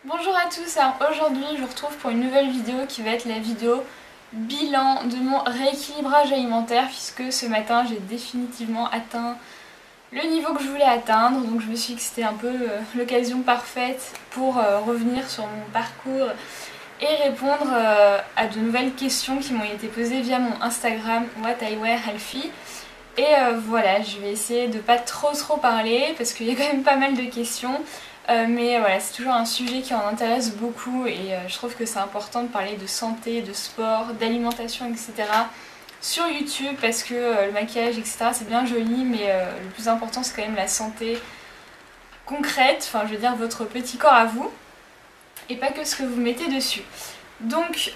Bonjour à tous, alors aujourd'hui je vous retrouve pour une nouvelle vidéo qui va être la vidéo bilan de mon rééquilibrage alimentaire puisque ce matin j'ai définitivement atteint le niveau que je voulais atteindre, donc je me suis dit que c'était un peu l'occasion parfaite pour revenir sur mon parcours et répondre à de nouvelles questions qui m'ont été posées via mon Instagram What I Wear Healthy. Et voilà, je vais essayer de pas trop parler parce qu'il y a quand même pas mal de questions. Mais voilà, c'est toujours un sujet qui en intéresse beaucoup et je trouve que c'est important de parler de santé, de sport, d'alimentation, etc. sur YouTube parce que le maquillage, etc. c'est bien joli, mais le plus important c'est quand même la santé concrète, enfin je veux dire votre petit corps à vous et pas que ce que vous mettez dessus. Donc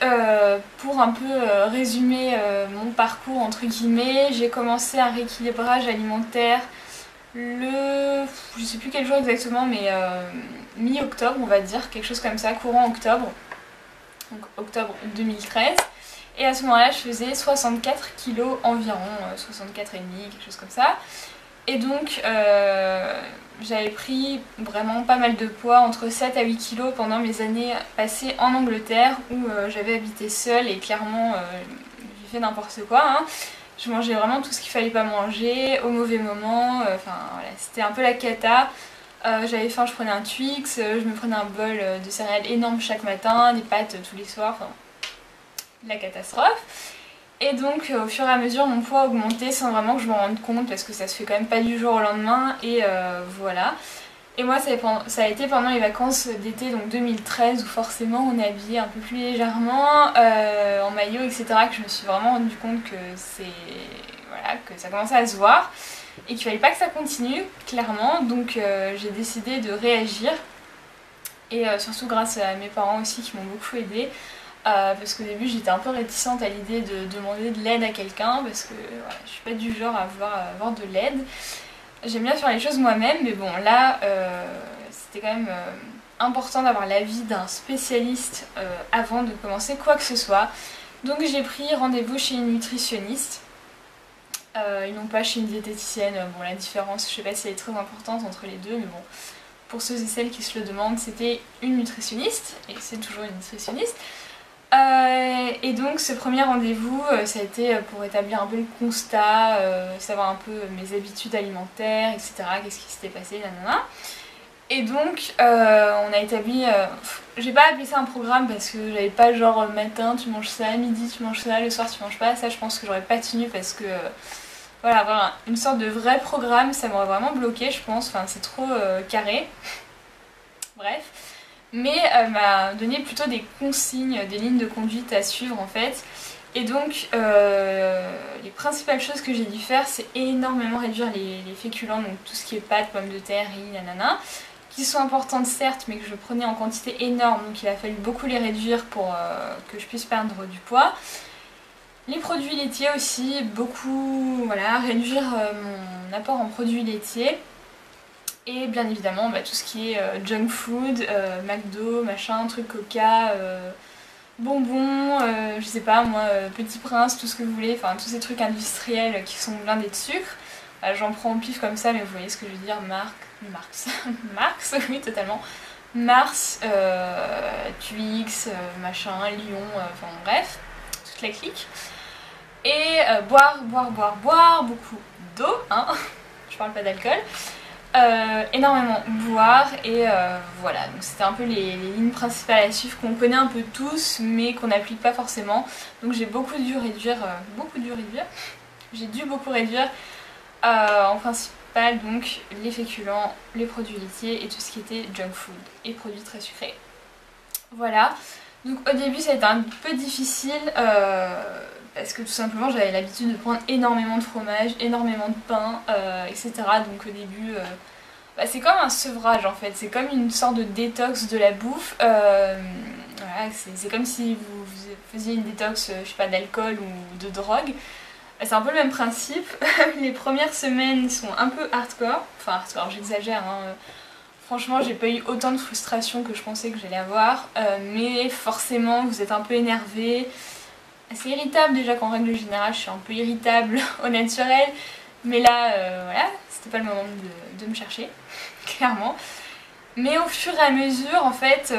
pour un peu résumer mon parcours entre guillemets, j'ai commencé un rééquilibrage alimentaire je sais plus quel jour exactement, mais mi-octobre on va dire, quelque chose comme ça, courant octobre, donc octobre 2013. Et à ce moment-là je faisais 64 kilos environ, 64 et demi, quelque chose comme ça. Et donc j'avais pris vraiment pas mal de poids, entre 7 à 8 kilos pendant mes années passées en Angleterre où j'avais habité seule et clairement j'ai fait n'importe quoi. Hein. Je mangeais vraiment tout ce qu'il fallait pas manger, au mauvais moment, enfin voilà, c'était un peu la cata. J'avais faim, je prenais un Twix, je me prenais un bol de céréales énorme chaque matin, des pâtes tous les soirs, enfin la catastrophe. Et donc au fur et à mesure mon poids a augmenté sans vraiment que je m'en rende compte parce que ça se fait quand même pas du jour au lendemain et voilà. Et moi ça a été pendant les vacances d'été donc 2013 où forcément on est habillé un peu plus légèrement en maillot etc. que je me suis vraiment rendu compte que voilà, que ça commençait à se voir et qu'il fallait pas que ça continue clairement, donc j'ai décidé de réagir et surtout grâce à mes parents aussi qui m'ont beaucoup aidée. Parce qu'au début j'étais un peu réticente à l'idée de demander de l'aide à quelqu'un parce que voilà, je suis pas du genre à avoir de l'aide. J'aime bien faire les choses moi-même, mais bon là c'était quand même important d'avoir l'avis d'un spécialiste avant de commencer quoi que ce soit. Donc j'ai pris rendez-vous chez une nutritionniste et non pas chez une diététicienne. Bon, la différence, je sais pas si elle est très importante entre les deux, mais bon, pour ceux et celles qui se le demandent, c'était une nutritionniste et c'est toujours une nutritionniste. Et donc ce premier rendez-vous ça a été pour établir un peu le constat, savoir un peu mes habitudes alimentaires, etc. Qu'est-ce qui s'était passé, nanana. Et donc on a établi, j'ai pas appelé ça un programme parce que j'avais pas genre matin tu manges ça, midi tu manges ça, le soir tu manges pas, ça je pense que j'aurais pas tenu parce que voilà, avoir une sorte de vrai programme ça m'aurait vraiment bloqué je pense, enfin c'est trop carré, bref. Mais elle m'a donné plutôt des consignes, des lignes de conduite à suivre en fait. Et donc les principales choses que j'ai dû faire c'est énormément réduire les féculents, donc tout ce qui est pâtes, pommes de terre, riz, nanana, qui sont importantes certes mais que je prenais en quantité énorme, donc il a fallu beaucoup les réduire pour que je puisse perdre du poids. Les produits laitiers aussi, beaucoup, voilà, réduire mon apport en produits laitiers. Et bien évidemment tout ce qui est junk food, McDo, machin, truc coca, bonbons, je sais pas moi, Petit Prince, tout ce que vous voulez, enfin tous ces trucs industriels qui sont blindés de sucre. J'en prends au pif comme ça mais vous voyez ce que je veux dire, Marx, Marx, oui totalement. Mars, Twix, machin, Lyon, enfin bref, toute la clique. Et boire, beaucoup d'eau, hein, je parle pas d'alcool. Énormément boire et voilà, donc c'était un peu les lignes principales à suivre qu'on connaît un peu tous mais qu'on n'applique pas forcément. Donc j'ai j'ai dû beaucoup réduire en principal donc les féculents, les produits laitiers et tout ce qui était junk food et produits très sucrés. Voilà, donc au début ça a été un peu difficile parce que tout simplement j'avais l'habitude de prendre énormément de fromage, énormément de pain, etc. Donc au début c'est comme un sevrage en fait, c'est comme une sorte de détox de la bouffe. Voilà, c'est comme si vous faisiez une détox, je sais pas, d'alcool ou de drogue. C'est un peu le même principe. Les premières semaines sont un peu hardcore, enfin hardcore j'exagère hein. Franchement j'ai pas eu autant de frustration que je pensais que j'allais avoir, mais forcément vous êtes un peu énervé, assez irritable déjà qu'en règle générale je suis un peu irritable au naturel, mais là voilà, c'était pas le moment de me chercher, clairement. Mais au fur et à mesure, en fait,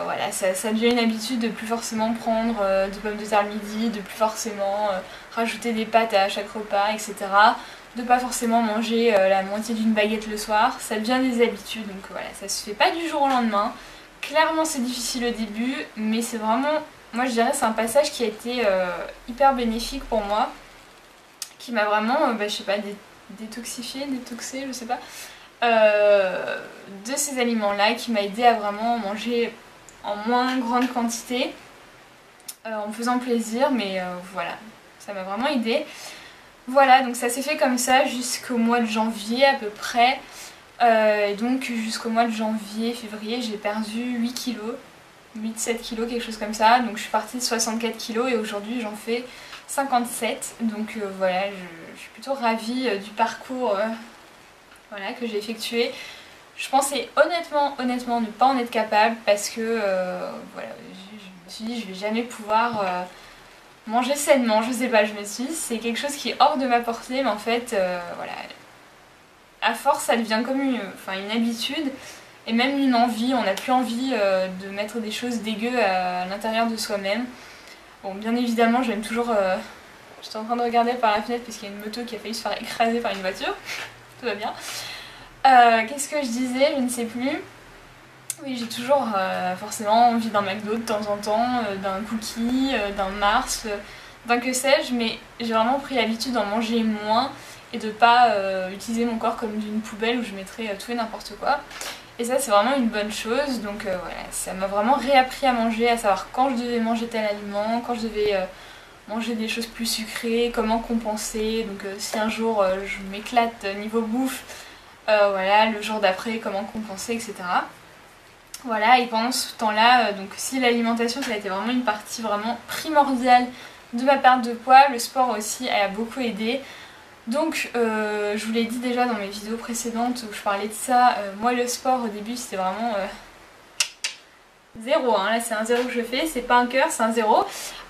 voilà, ça devient une habitude de plus forcément prendre de pommes de terre le midi, de plus forcément rajouter des pâtes à chaque repas, etc. De pas forcément manger la moitié d'une baguette le soir. Ça devient des habitudes, donc voilà, ça se fait pas du jour au lendemain. Clairement, c'est difficile au début, mais c'est vraiment, moi je dirais, c'est un passage qui a été hyper bénéfique pour moi, qui m'a vraiment, je sais pas, détoxé, je sais pas, de ces aliments-là, qui m'a aidé à vraiment manger en moins grande quantité, en me faisant plaisir, mais voilà, ça m'a vraiment aidé. Voilà, donc ça s'est fait comme ça jusqu'au mois de janvier à peu près. Et donc jusqu'au mois de janvier, février, j'ai perdu 8 kilos, 8-7 kilos, quelque chose comme ça. Donc je suis partie de 64 kilos et aujourd'hui j'en fais 57. Donc voilà, je suis plutôt ravie du parcours voilà, que j'ai effectué. Je pensais honnêtement ne pas en être capable parce que voilà, je me suis dit je vais jamais pouvoir manger sainement, je sais pas, je me suis dit c'est quelque chose qui est hors de ma portée, mais en fait voilà, à force ça devient comme une habitude et même une envie, on n'a plus envie de mettre des choses dégueu à l'intérieur de soi-même. Bon, bien évidemment j'aime toujours, j'étais en train de regarder par la fenêtre parce qu'il y a une moto qui a failli se faire écraser par une voiture, tout va bien. Qu'est-ce que je disais, je ne sais plus. Oui, j'ai toujours forcément envie d'un McDo de temps en temps, d'un cookie, d'un Mars, d'un que sais-je, mais j'ai vraiment pris l'habitude d'en manger moins et de pas utiliser mon corps comme d'une poubelle où je mettrais tout et n'importe quoi. Et ça c'est vraiment une bonne chose, donc voilà, ça m'a vraiment réappris à manger, à savoir quand je devais manger tel aliment, quand je devais manger des choses plus sucrées, comment compenser, donc si un jour je m'éclate niveau bouffe, voilà, le jour d'après comment compenser, etc. Voilà, et pendant ce temps-là, donc si l'alimentation ça a été vraiment une partie vraiment primordiale de ma perte de poids, le sport aussi a beaucoup aidé. Donc je vous l'ai dit déjà dans mes vidéos précédentes où je parlais de ça, moi le sport au début c'était vraiment zéro, hein. Là c'est un zéro que je fais, c'est pas un cœur, c'est un zéro.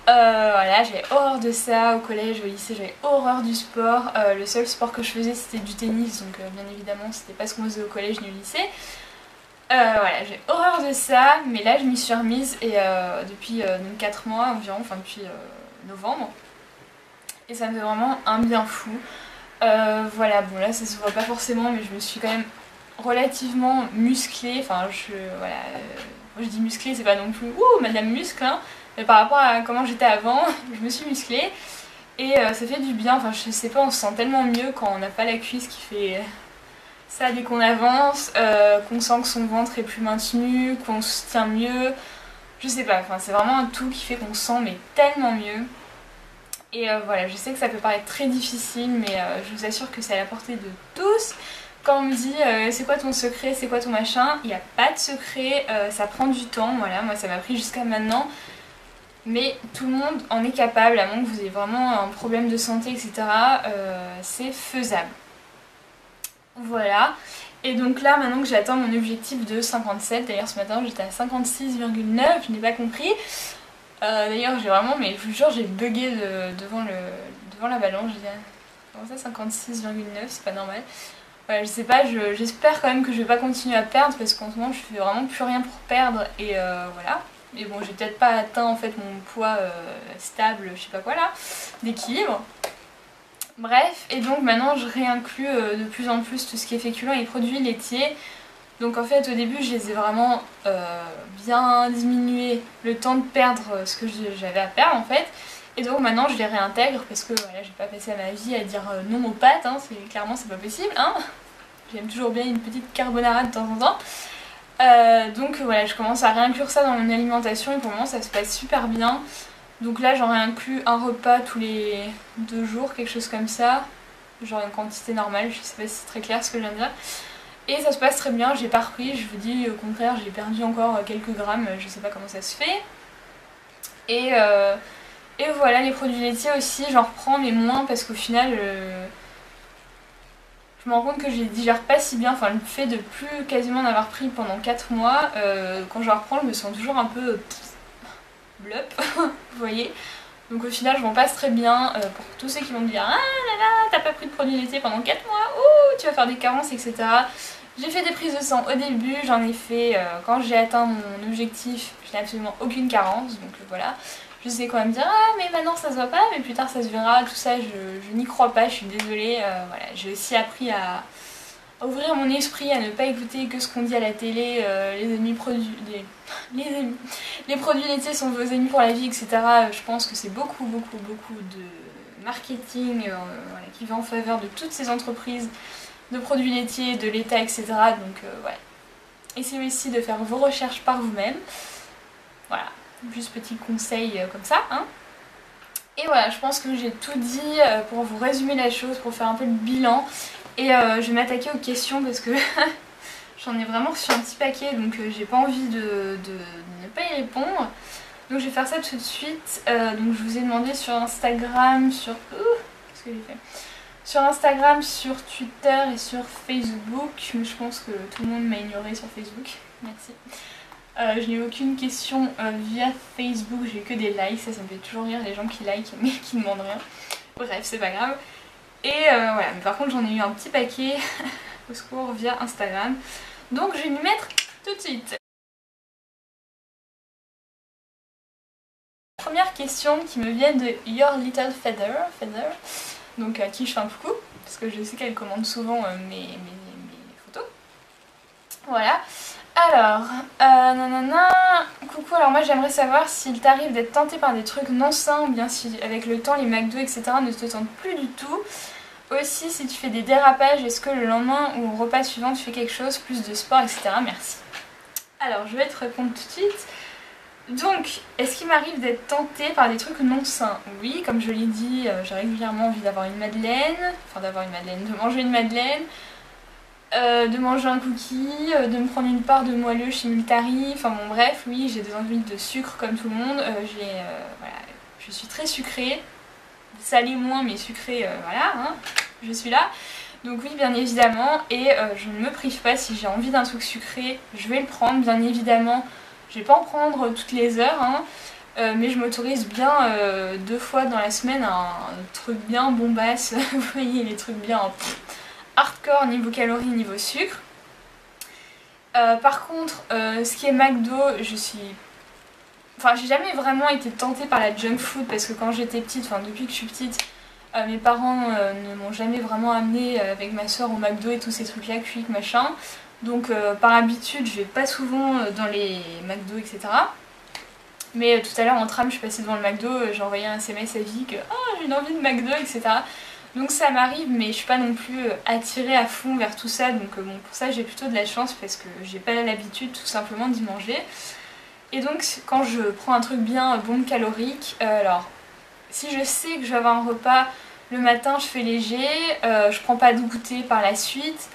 Voilà, j'avais horreur de ça, au collège, au lycée j'avais horreur du sport. Le seul sport que je faisais c'était du tennis, donc bien évidemment c'était pas ce qu'on faisait au collège ni au lycée. Voilà, j'ai horreur de ça, mais là je m'y suis remise et depuis donc 4 mois environ, enfin depuis novembre, et ça me fait vraiment un bien fou. Voilà, bon là ça se voit pas forcément, mais je me suis quand même relativement musclée, enfin voilà, moi je dis musclée, c'est pas non plus ouh madame muscle, hein, mais par rapport à comment j'étais avant, je me suis musclée et ça fait du bien, enfin je sais pas, on se sent tellement mieux quand on n'a pas la cuisse qui fait ça dès qu'on avance, qu'on sent que son ventre est plus maintenu, qu'on se tient mieux, je sais pas, enfin c'est vraiment un tout qui fait qu'on se sent mais tellement mieux. Et voilà, je sais que ça peut paraître très difficile, mais je vous assure que c'est à la portée de tous. Quand on me dit c'est quoi ton secret, c'est quoi ton machin, il n'y a pas de secret, ça prend du temps, voilà, moi ça m'a pris jusqu'à maintenant. Mais tout le monde en est capable, à moins que vous ayez vraiment un problème de santé, etc. C'est faisable. Voilà. Et donc là, maintenant que j'ai atteint mon objectif de 57, d'ailleurs ce matin j'étais à 56,9, je n'ai pas compris. D'ailleurs j'ai vraiment, mais je vous jure, j'ai bugué devant la balance, j'ai dit comment ça 56,9, c'est pas normal. Voilà, je sais pas, j'espère quand même que je vais pas continuer à perdre parce qu'en ce moment je fais vraiment plus rien pour perdre et voilà. Mais bon, j'ai peut-être pas atteint en fait mon poids stable, je sais pas quoi là, d'équilibre. Bref, et donc maintenant je réinclus de plus en plus tout ce qui est féculent et produits laitiers. Donc en fait au début je les ai vraiment bien diminués le temps de perdre ce que j'avais à perdre en fait. Et donc maintenant je les réintègre parce que voilà, j'ai pas passé ma vie à dire non aux pâtes, hein, clairement c'est pas possible. Hein. J'aime toujours bien une petite carbonara de temps en temps. Donc voilà, je commence à réinclure ça dans mon alimentation et pour le moment ça se passe super bien. Donc là j'en réinclus un repas tous les 2 jours, quelque chose comme ça. Genre une quantité normale, je sais pas si c'est très clair ce que je viens de dire. Et ça se passe très bien, j'ai pas repris, je vous dis au contraire j'ai perdu encore quelques grammes, je sais pas comment ça se fait. Et voilà, les produits laitiers aussi j'en reprends mais moins parce qu'au final je me rends compte que je les digère pas si bien, enfin le fait de plus quasiment en avoir pris pendant 4 mois, quand je reprends je me sens toujours un peu blup, vous voyez. Donc au final je m'en passe très bien, pour tous ceux qui vont me dire ah là là t'as pas pris de produits laitiers pendant 4 mois, ouh tu vas faire des carences etc. J'ai fait des prises de sang au début, j'en ai fait quand j'ai atteint mon objectif, je n'ai absolument aucune carence, donc voilà. Je sais quand même dire ah mais maintenant ça se voit pas, mais plus tard ça se verra, tout ça je n'y crois pas, je suis désolée. Voilà. J'ai aussi appris à ouvrir mon esprit, à ne pas écouter que ce qu'on dit à la télé, les produits laitiers sont vos amis pour la vie, etc. Je pense que c'est beaucoup de marketing voilà, qui va en faveur de toutes ces entreprises de produits laitiers, de l'État, etc. Donc ouais. Essayez aussi de faire vos recherches par vous-même. Voilà, juste petit conseil comme ça. Hein. Et voilà, je pense que j'ai tout dit pour vous résumer la chose, pour faire un peu le bilan. Et je vais m'attaquer aux questions parce que j'en ai vraiment reçu un petit paquet, donc j'ai pas envie de ne pas y répondre. Donc je vais faire ça tout de suite. Donc je vous ai demandé sur Instagram, sur... qu'est-ce que j'ai fait ? Sur Instagram, sur Twitter et sur Facebook, mais je pense que tout le monde m'a ignoré sur Facebook, merci. Je n'ai eu aucune question via Facebook, j'ai eu que des likes, ça me fait toujours rire les gens qui like mais qui ne demandent rien. Bref, c'est pas grave. Et voilà, mais par contre j'en ai eu un petit paquet au secours via Instagram. Donc je vais m'y mettre tout de suite. Première question qui me vient de Your Little Feather. Donc à qui je fais un coucou, parce que je sais qu'elle commande souvent mes photos. Voilà. Alors, nanana, coucou, alors moi j'aimerais savoir s'il t'arrive d'être tenté par des trucs non sains ou bien si avec le temps les McDo etc ne te tentent plus du tout. Aussi si tu fais des dérapages, est-ce que le lendemain ou au repas suivant tu fais quelque chose, plus de sport etc. Merci. Alors je vais te répondre tout de suite. Donc, est-ce qu'il m'arrive d'être tentée par des trucs non sains? Oui, comme je l'ai dit, j'ai régulièrement envie d'avoir une madeleine, de manger une madeleine, de manger un cookie, de me prendre une part de moelleux chez Multari, enfin bon bref, oui, j'ai des envies de sucre comme tout le monde, voilà, je suis très sucrée, salée moins mais sucrée, voilà, hein, je suis là. Donc oui, bien évidemment, et je ne me prive pas, si j'ai envie d'un truc sucré, je vais le prendre, bien évidemment. Je vais pas en prendre toutes les heures, hein, mais je m'autorise bien 2 fois dans la semaine un truc bien bombasse, vous voyez les trucs bien hardcore niveau calories, niveau sucre. Par contre, ce qui est McDo, j'ai jamais vraiment été tentée par la junk food parce que quand j'étais petite, enfin depuis que je suis petite, mes parents ne m'ont jamais vraiment amenée avec ma soeur au McDo et tous ces trucs là, cuic, machin. Donc par habitude je vais pas souvent dans les McDo etc. Mais tout à l'heure en tram je suis passée devant le McDo, j'ai envoyé un SMS à Vie que oh, j'ai une envie de McDo etc. Donc ça m'arrive mais je suis pas non plus attirée à fond vers tout ça. Donc bon pour ça j'ai plutôt de la chance parce que j'ai pas l'habitude tout simplement d'y manger. Et donc quand je prends un truc bien bon calorique, alors si je sais que je vais avoir un repas le matin je fais léger, je prends pas de goûter par la suite.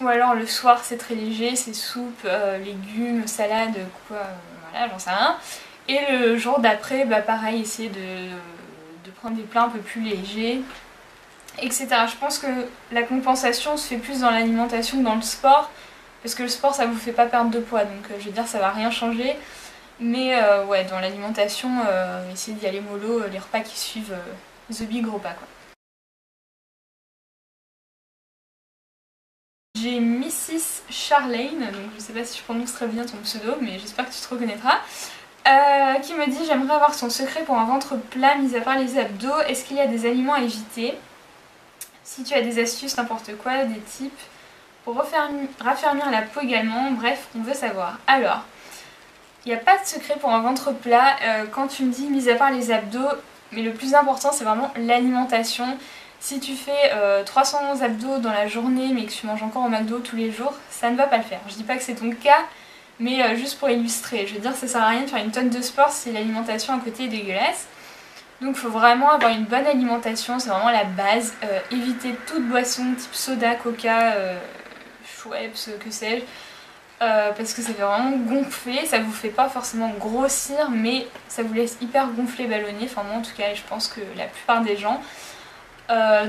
Ou alors le soir c'est très léger, c'est soupe, légumes, salade, quoi, voilà, j'en sais rien. Et le jour d'après, bah pareil, essayer de prendre des plats un peu plus légers, etc. Je pense que la compensation se fait plus dans l'alimentation que dans le sport, parce que le sport ça vous fait pas perdre de poids, donc je veux dire ça va rien changer. Mais ouais, dans l'alimentation, essayez d'y aller mollo, les repas qui suivent the big repas quoi. J'ai Mrs Charlane, donc je sais pas si je prononce très bien ton pseudo, mais j'espère que tu te reconnaîtras, qui me dit j'aimerais avoir son secret pour un ventre plat, mis à part les abdos, est-ce qu'il y a des aliments à éviter? Si tu as des astuces, n'importe quoi, des tips pour raffermir la peau également, bref, on veut savoir. Alors, il n'y a pas de secret pour un ventre plat, quand tu me dis mis à part les abdos, mais le plus important c'est vraiment l'alimentation. Si tu fais 300 abdos dans la journée mais que tu manges encore au McDo tous les jours, ça ne va pas le faire. Je dis pas que c'est ton cas, mais juste pour illustrer. Je veux dire, ça sert à rien de faire une tonne de sport si l'alimentation à côté est dégueulasse. Donc il faut vraiment avoir une bonne alimentation, c'est vraiment la base. Éviter toute boisson type soda, coca, Schweppes, que sais-je. Parce que ça fait vraiment gonfler, ça vous fait pas forcément grossir, mais ça vous laisse hyper gonfler, ballonné. Enfin moi en tout cas, je pense que la plupart des gens...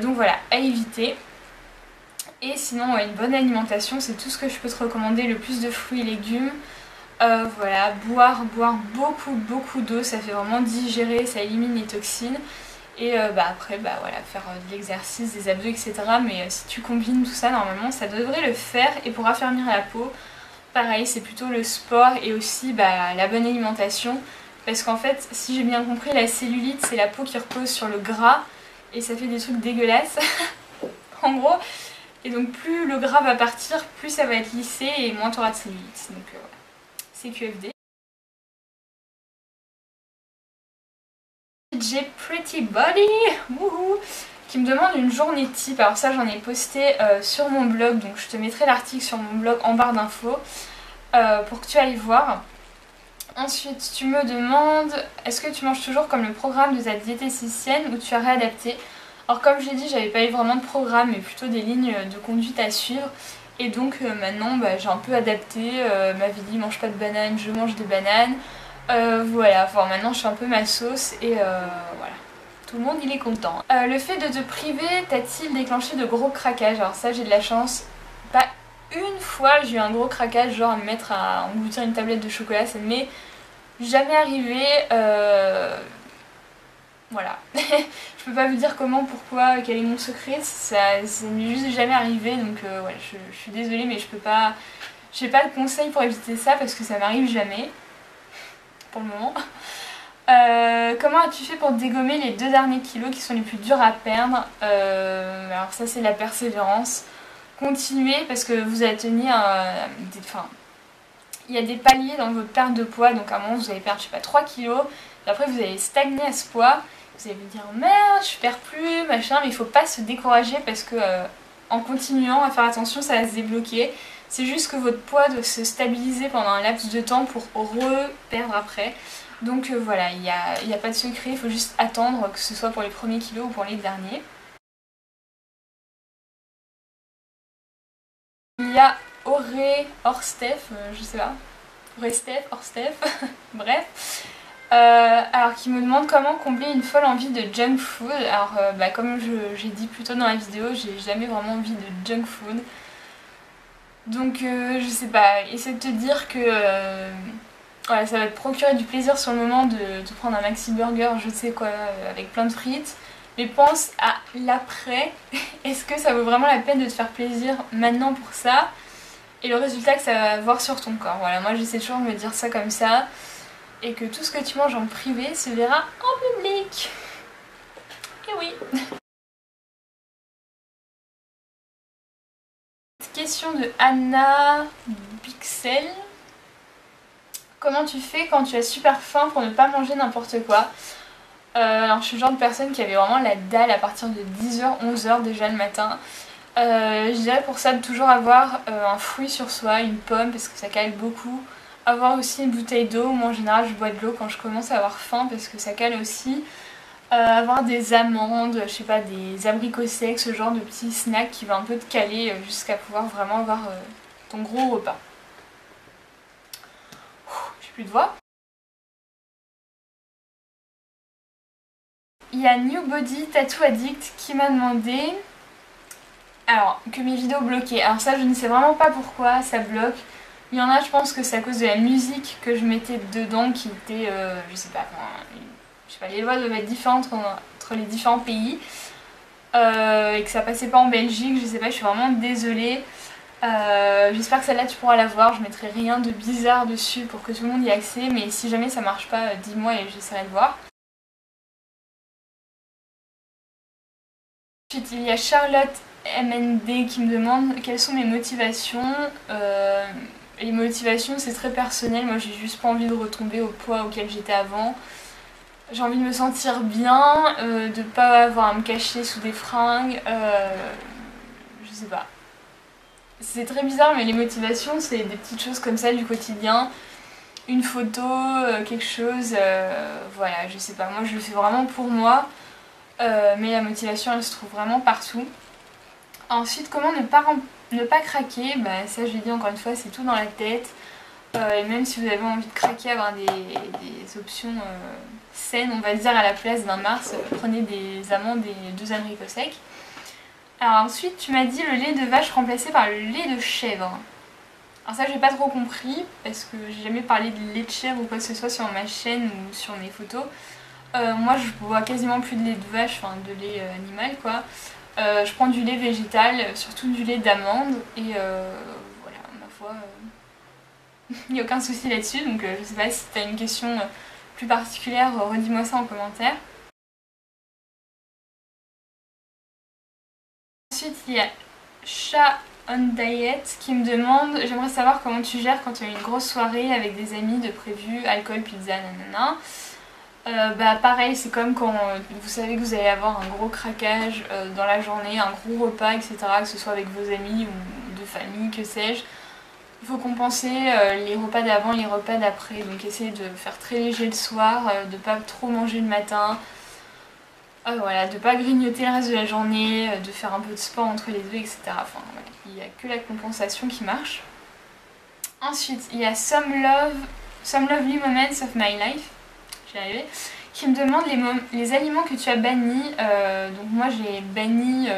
donc voilà, à éviter. Et sinon une bonne alimentation c'est tout ce que je peux te recommander, le plus de fruits et légumes, voilà, boire beaucoup d'eau, ça fait vraiment digérer, ça élimine les toxines. Et après voilà, faire de l'exercice, des abdos, etc. Mais si tu combines tout ça, normalement ça devrait le faire. Et pour raffermir la peau, pareil, c'est plutôt le sport et aussi la bonne alimentation. Parce qu'en fait, si j'ai bien compris, la cellulite, c'est la peau qui repose sur le gras et ça fait des trucs dégueulasses, en gros. Et donc plus le gras va partir, plus ça va être lissé et moins tu auras de cellulite. Donc voilà, c'est QFD. J'ai Pretty Body, wouhou, qui me demande une journée type. Alors ça, j'en ai posté sur mon blog, donc je te mettrai l'article sur mon blog en barre d'infos pour que tu ailles voir. Ensuite, tu me demandes, est-ce que tu manges toujours comme le programme de ta diététicienne ou tu as réadapté? Alors comme j'ai dit, j'avais pas eu vraiment de programme, mais plutôt des lignes de conduite à suivre. Et donc maintenant, j'ai un peu adapté. M'avait dit, mange pas de bananes, je mange des bananes. Voilà, enfin, maintenant je suis un peu ma sauce et voilà. Tout le monde il est content. Le fait de te priver, t'a-t-il déclenché de gros craquages? Alors ça, j'ai de la chance. Pas une fois j'ai eu un gros craquage, genre à me mettre à engloutir une tablette de chocolat, ça ne m'est jamais arrivé. Voilà. Je peux pas vous dire comment, pourquoi, quel est mon secret, ça m'est juste jamais arrivé, donc ouais, je suis désolée, mais je peux pas. J'ai pas de conseil pour éviter ça parce que ça m'arrive jamais. Pour le moment. Comment as-tu fait pour dégommer les 2 derniers kilos qui sont les plus durs à perdre? Alors ça, c'est la persévérance. Continuez parce que vous allez tenir il y a des paliers dans votre perte de poids, donc à un moment vous allez perdre, je sais pas, 3 kilos, et après vous allez stagner à ce poids, vous allez vous dire merde, je perds plus, machin, mais il faut pas se décourager parce que en continuant à faire attention, ça va se débloquer. C'est juste que votre poids doit se stabiliser pendant un laps de temps pour reperdre après. Donc voilà, il n'y a pas de secret, il faut juste attendre, que ce soit pour les premiers kilos ou pour les derniers. Il y a Auré, Orstef, je sais pas, Orestef, Orstef, bref. Alors qui me demande comment combler une folle envie de junk food. Alors comme j'ai dit plus tôt dans la vidéo, j'ai jamais vraiment envie de junk food. Donc je sais pas, essaie de te dire que voilà, ça va te procurer du plaisir sur le moment de te prendre un maxi burger, je sais quoi, avec plein de frites. Mais pense à l'après. Est-ce que ça vaut vraiment la peine de te faire plaisir maintenant pour ça? Et le résultat que ça va avoir sur ton corps. Voilà, moi j'essaie toujours de me dire ça comme ça. Et que tout ce que tu manges en privé se verra en public. Et oui. Question de Anna Pixel. Comment tu fais quand tu as super faim pour ne pas manger n'importe quoi? Alors je suis le genre de personne qui avait vraiment la dalle à partir de 10h, 11h déjà le matin. Je dirais pour ça de toujours avoir un fruit sur soi, une pomme parce que ça cale beaucoup. Avoir aussi une bouteille d'eau, moi en général je bois de l'eau quand je commence à avoir faim parce que ça cale aussi. Avoir des amandes, je sais pas, des abricots secs, ce genre de petits snacks qui va un peu te caler jusqu'à pouvoir vraiment avoir ton gros repas. J'ai plus de voix. Il y a New Body Tattoo Addict qui m'a demandé alors que mes vidéos bloquaient. Alors ça je ne sais vraiment pas pourquoi ça bloque. Il y en a, je pense que c'est à cause de la musique que je mettais dedans qui était, je sais pas, les lois doivent être différentes entre les différents pays et que ça passait pas en Belgique, je sais pas, je suis vraiment désolée. J'espère que celle-là tu pourras la voir, je mettrai rien de bizarre dessus pour que tout le monde y ait accès, mais si jamais ça marche pas, dis-moi et j'essaierai de voir. Ensuite il y a Charlotte MND qui me demande quelles sont mes motivations. Les motivations c'est très personnel, moi j'ai juste pas envie de retomber au poids auquel j'étais avant. J'ai envie de me sentir bien, de pas avoir à me cacher sous des fringues, je sais pas. C'est très bizarre mais les motivations c'est des petites choses comme ça du quotidien. Une photo, quelque chose, voilà, je sais pas, moi je le fais vraiment pour moi. Mais la motivation elle se trouve vraiment partout. Ensuite, comment ne pas craquer? Ça je l'ai dit encore une fois, c'est tout dans la tête. Et même si vous avez envie de craquer, avoir des options saines, on va dire à la place d'un Mars, prenez des amandes et 2 abricots secs. Alors ensuite tu m'as dit le lait de vache remplacé par le lait de chèvre. Alors ça j'ai pas trop compris parce que j'ai jamais parlé de lait de chèvre ou quoi que ce soit sur ma chaîne ou sur mes photos. Moi je bois quasiment plus de lait de vache, enfin de lait animal quoi. Je prends du lait végétal, surtout du lait d'amande et voilà, ma foi, il n'y a aucun souci là-dessus, donc je sais pas si tu as une question plus particulière, redis-moi ça en commentaire. Ensuite il y a Chat on Diet qui me demande: j'aimerais savoir comment tu gères quand tu as une grosse soirée avec des amis de prévu, alcool, pizza, nanana. Bah pareil, c'est comme quand vous savez que vous allez avoir un gros craquage dans la journée, un gros repas, etc. Que ce soit avec vos amis ou de famille, que sais-je. Il faut compenser les repas d'avant et les repas d'après. Donc essayez de faire très léger le soir, de pas trop manger le matin. Voilà, de pas grignoter le reste de la journée, de faire un peu de sport entre les deux, etc. Enfin voilà, il n'y a que la compensation qui marche. Ensuite, il y a Some Lovely Moments of My Life, j'y arrivé, qui me demande les aliments que tu as bannis. Donc moi j'ai banni...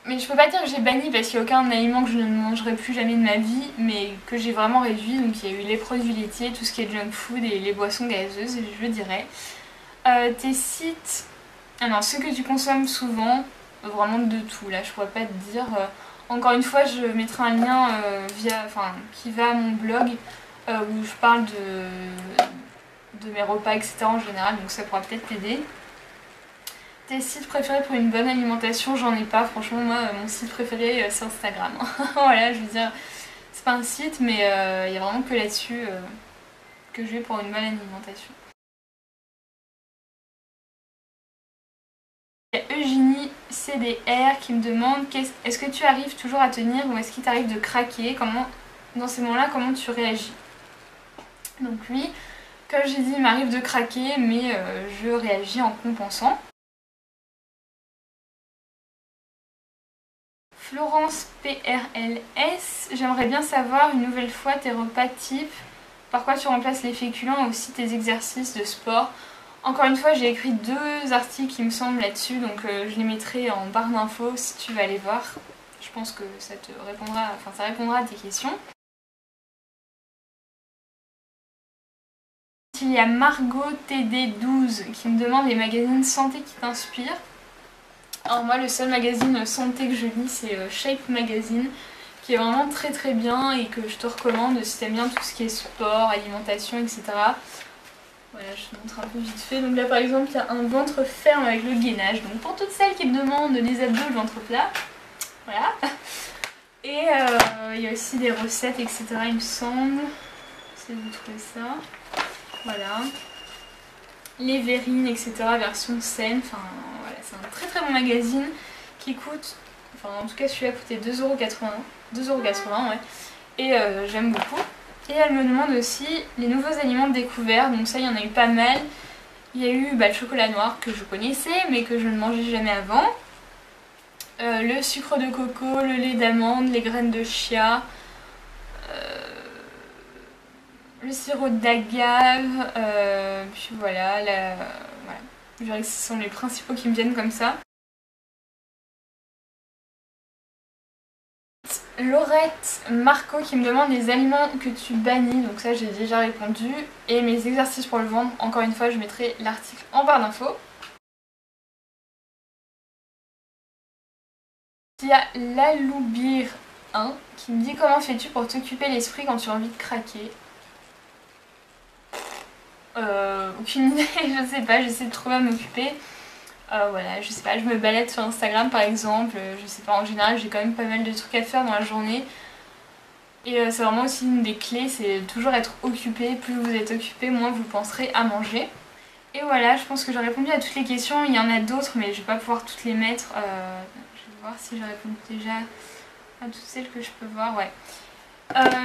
Mais je peux pas dire que j'ai banni parce qu'il n'y a aucun aliment que je ne mangerai plus jamais de ma vie, mais que j'ai vraiment réduit. Donc il y a eu les produits laitiers, tout ce qui est junk food et les boissons gazeuses, je dirais. Tes sites... Ah non, ceux que tu consommes souvent, vraiment de tout, là je pourrais pas te dire. Encore une fois, je mettrai un lien qui va à mon blog où je parle de mes repas, etc. en général, donc ça pourra peut-être t'aider. Tes sites préférés pour une bonne alimentation, j'en ai pas. Franchement, moi, mon site préféré, c'est Instagram. Voilà, je veux dire, c'est pas un site, mais il y a vraiment que là-dessus que je vais pour une bonne alimentation. Il y a Eugénie CDR qui me demande: est-ce que tu arrives toujours à tenir ou est-ce qu'il t'arrive de craquer? Dans ces moments-là, comment tu réagis? Donc oui, comme j'ai dit, il m'arrive de craquer, mais je réagis en compensant. Florence PRLS, j'aimerais bien savoir une nouvelle fois tes repas type, par quoi tu remplaces les féculents et aussi tes exercices de sport. Encore une fois, j'ai écrit 2 articles il me semble là-dessus, donc je les mettrai en barre d'infos si tu veux aller voir. Je pense que ça répondra à tes questions. Il y a Margot TD12 qui me demande les magazines santé qui t'inspirent. Alors moi, le seul magazine santé que je lis, c'est Shape Magazine, qui est vraiment très très bien et que je te recommande si t'aimes bien tout ce qui est sport, alimentation, etc. Voilà, je te montre un peu vite fait. Donc là par exemple, il y a un ventre ferme avec le gainage. Donc pour toutes celles qui me demandent les abdos, le ventre plat, voilà. Et il y a aussi des recettes, etc. il me semble. J'essaie de trouver ça. Voilà. Les verrines, etc. version saine. Enfin voilà, c'est un très très bon magazine qui coûte... Enfin en tout cas celui-là coûtait 2,80€. 2,80€ ouais. Et j'aime beaucoup. Et elle me demande aussi les nouveaux aliments découverts, donc ça il y en a eu pas mal. Il y a eu le chocolat noir que je connaissais mais que je ne mangeais jamais avant. Le sucre de coco, le lait d'amande, les graines de chia, le sirop d'agave, puis voilà, voilà. Je dirais que ce sont les principaux qui me viennent comme ça. Laurette Marco qui me demande les aliments que tu bannis, donc ça j'ai déjà répondu. Et mes exercices pour le ventre, encore une fois je mettrai l'article en barre d'infos. Il y a Laloubir 1 qui me dit comment fais-tu pour t'occuper l'esprit quand tu as envie de craquer. Aucune idée, je sais pas, j'essaie de trouver à m'occuper. Voilà, je sais pas, je me balade sur Instagram par exemple, je sais pas, en général j'ai quand même pas mal de trucs à faire dans la journée. Et c'est vraiment aussi une des clés, c'est toujours être occupé. Plus vous êtes occupé, moins vous penserez à manger. Et voilà, je pense que j'ai répondu à toutes les questions. Il y en a d'autres, mais je vais pas pouvoir toutes les mettre. Je vais voir si j'ai répondu déjà à toutes celles que je peux voir. Ouais.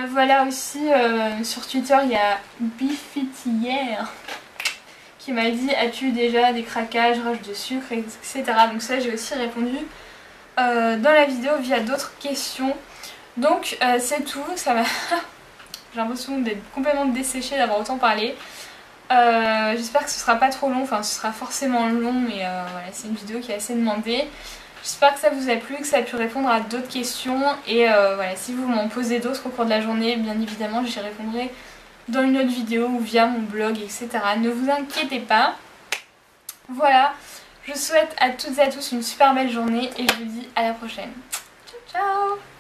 Voilà aussi, sur Twitter, il y a Bifitière qui m'a dit: as-tu déjà des craquages, rage de sucre, etc. Donc ça, j'ai aussi répondu dans la vidéo via d'autres questions. Donc c'est tout, ça va. J'ai l'impression d'être complètement desséchée d'avoir autant parlé. J'espère que ce sera pas trop long, enfin ce sera forcément long, mais voilà, c'est une vidéo qui est assez demandée. J'espère que ça vous a plu, que ça a pu répondre à d'autres questions. Et voilà, si vous m'en posez d'autres au cours de la journée, bien évidemment j'y répondrai dans une autre vidéo ou via mon blog, etc. Ne vous inquiétez pas. Voilà, je souhaite à toutes et à tous une super belle journée et je vous dis à la prochaine. Ciao ciao.